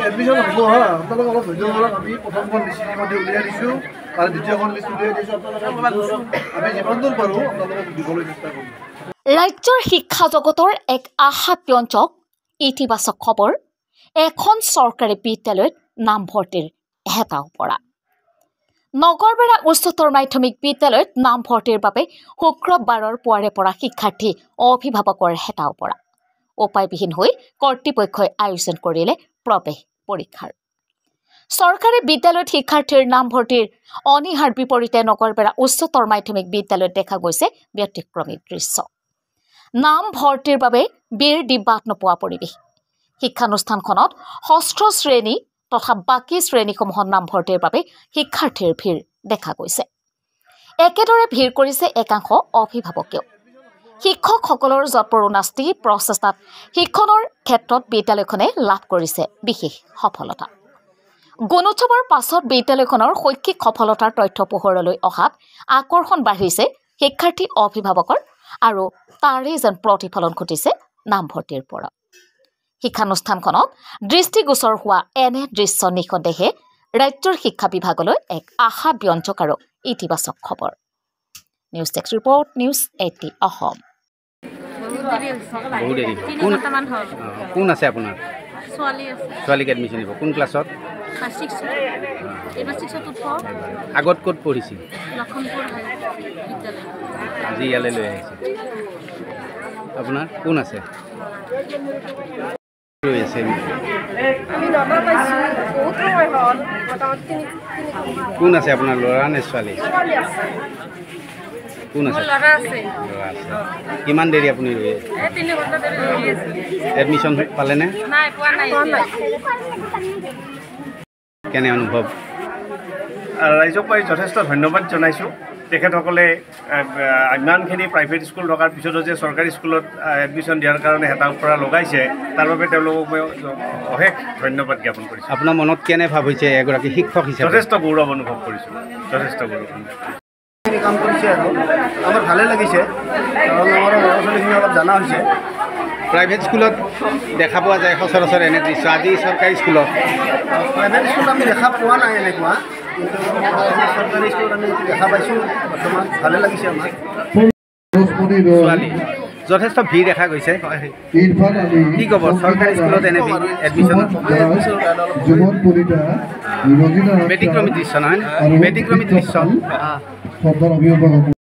admission হ'ব হা আপোনালোক অলপ ধৈৰ্য ধৰক আমি প্ৰথমখন লিষ্ট ইতিমধ্যে উলিয়াই দিছোঁ আৰু দ্বিতীয়খন লিষ্ট উলিয়াই দিছোঁ আপোনালোকে আমি যিমান দূৰ পাৰোঁ আপোনালোকক দিবলৈ চেষ্টা কৰিম ৰাজ্যৰ শিক্ষা জগতৰ এক আশাব্যঞ্জক ইতিবাচক খবৰ এখন চৰকাৰী বিদ্যালয়ত নামভৰ্তিৰ হেতাও পৰা নগৰবেৰা উচ্চতৰ মাধ্যমিক বিদ্যালয়ত নামভৰ্তিৰ বাবে শুক্ৰবাৰৰ পুৱাৰে পৰা শিক্ষাৰ্থী অভিভাৱকৰ হেতাও পৰা উপায়বিহীন হৈ কৰ্তৃপক্ষই আয়োজন কৰিলে প্ৰৱেশ পৰীক্ষাৰ চৰকাৰী বিদ্যালয়ত শিক্ষাৰ্থীৰ নামভৰ্তিৰ অনিহাৰ বিপৰীতে নগৰবেৰা উচ্চতৰ মাধ্যমিক বিদ্যালয়ত দেখা গৈছে ব্যতিক্ৰমী দৃশ্য নামভৰ্তিৰ বাবে বীৰ দিব্যাত নোপোৱা পৰিৱেশ শিক্ষানুষ্ঠানখনত ষষ্ঠ শ্ৰেণী তথা বাকী শ্ৰেণীসমূহত নামভৰ্তিৰ বাবে শিক্ষাৰ্থীৰ ভিৰ দেখা গৈছে একেদৰে ভিৰ কৰিছে একাংশ অভিভাৱকেও শিক্ষকসকলৰ যৎপৰোনাস্তি প্ৰচেষ্টাত শিক্ষণৰ ক্ষেত্ৰত বিদ্যালয়খনে লাভ কৰিছে বিশেষ সফলতা গুণোৎসৱৰ পাছত বিদ্যালয়খনৰ শৈক্ষিক সফলতাৰ তথ্য পোহৰলৈ অহাত আকৰ্ষণ বাঢ়িছে শিক্ষাৰ্থী অভিভাৱকৰ আৰু তাৰে যেন প্ৰতিফলন ঘটিছে নামভৰ্তিৰ পৰা শিক্ষানুষ্ঠানখনত দৃষ্টিগোচৰ হোৱা এনে দৃশ্য নিঃসন্দেহে ৰাজ্যৰ শিক্ষা বিভাগলৈ এক আশাব্যঞ্জক আৰু ইতিবাচক খবৰ news desk report news 80 Assam কোন আছে আপোনাৰ ছোৱালীক এডমিশ্যন দিব কোন ক্লাছত আগত ক'ত পঢ়িছিল আজি ইয়ালৈ লৈ আহিছে আপোনাৰ কোন আছে কোন আছে আপোনাৰ ল'ৰা নে ছোৱালী কোন আছে কিমান দেৰি আপুনি ৰৈ আছে এডমিশ্যন পালেনে কেনে অনুভৱ ৰাইজক মই যথেষ্ট ধন্যবাদ জনাইছোঁ তেখেতসকলে ইমানখিনি প্ৰাইভেট স্কুল থকাৰ পিছতো যে চৰকাৰী স্কুলত এডমিশ্যন দিয়াৰ কাৰণে হেতাও পৰা লগাইছে তাৰ বাবে তেওঁলোকক মই অশেষ ধন্যবাদ জ্ঞাপন কৰিছোঁ আপোনাৰ মনত কেনে ভাৱ হৈছে এগৰাকী শিক্ষক হিচাপে যথেষ্ট গৌৰৱ অনুভৱ কৰিছোঁ যথেষ্ট গৌৰৱ কাম কৰিছে আৰু আমাৰ ভালে লাগিছে কাৰণ আমাৰ ল'ৰা ছোৱালীখিনি অলপ জনা হৈছে প্ৰাইভেট স্কুলত দেখা পোৱা যায় সচৰাচৰ এনে দৃশ্য আজি চৰকাৰী স্কুলত প্ৰাইভেট স্কুলত আমি দেখা পোৱা নাই এনেকুৱা কিন্তু চৰকাৰী স্কুলত আমি দেখা পাইছোঁ বৰ্তমান ভালে লাগিছে আমাৰ ছোৱালী যথেষ্ট ভিৰ দেখা গৈছে কি ক'ব চৰকাৰী স্কুলত এনে এডমিশ্যন ব্যতিক্ৰমী দৃশ্য নহয় ব্যতিক্ৰমী দৃশ্য